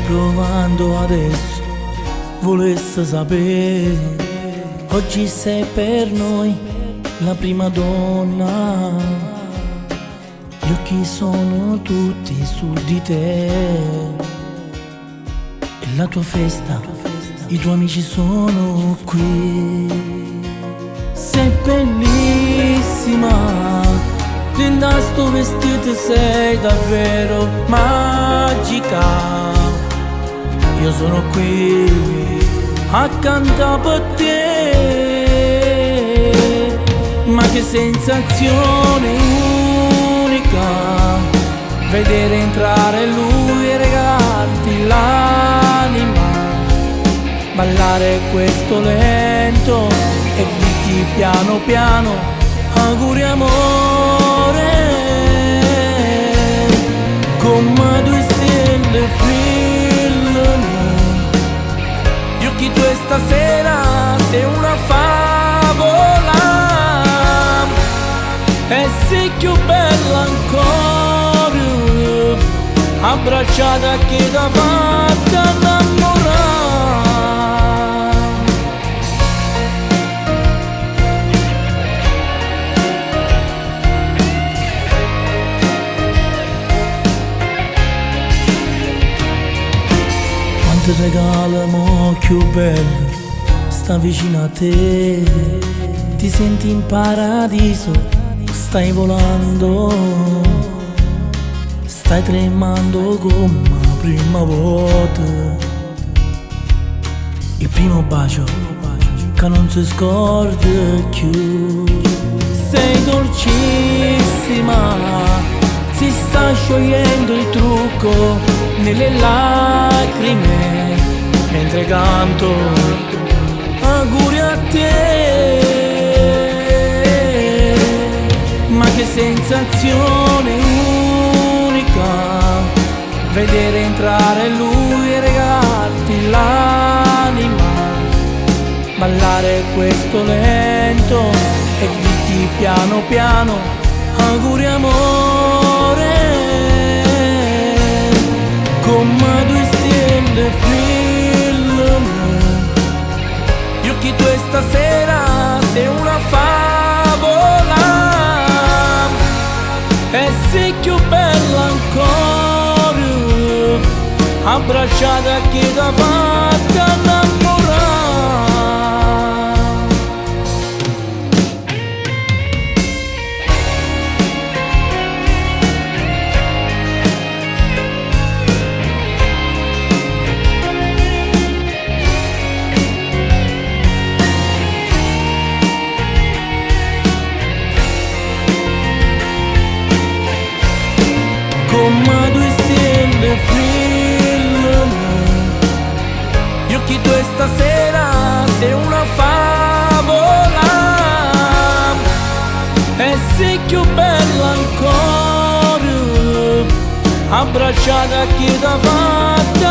provando adesso, volesse sapere. Oggi sei per noi la prima donna, gli occhi sono tutti su di te. E la tua festa, i tuoi amici sono qui. Sei bellissima, linda sto vestito, sei davvero magica. Io sono qui accanto a te, ma che sensazione unica vedere entrare lui e regalarti l'anima, ballare questo lento e dirti piano piano auguri amore, come due stelle brillano gli occhi tuoi stasera, sei una favola e sei più bella ancora, abbracciata che da fatta innamorare. Quanto regalo mo più bello sta vicino a te, ti senti in paradiso, stai volando, stai tremando come la prima volta. Il primo bacio che non si scorda più. Sei dolcissima, si sta sciogliendo il trucco nelle lacrime mentre canto auguri a te. Ma che sensazione unica vedere entrare lui e regalarti l'anima, ballare questo lento e dirti piano piano auguri amore, come due stelle brillano gli occhi tuoi stasera, sei una favola e sei più bella ancora, abbracciata che da fatta innamorare. Come due stelle brillano gli occhi tuoi stasera, sei una favola e sei più bella ancora, abbracciata che da fatta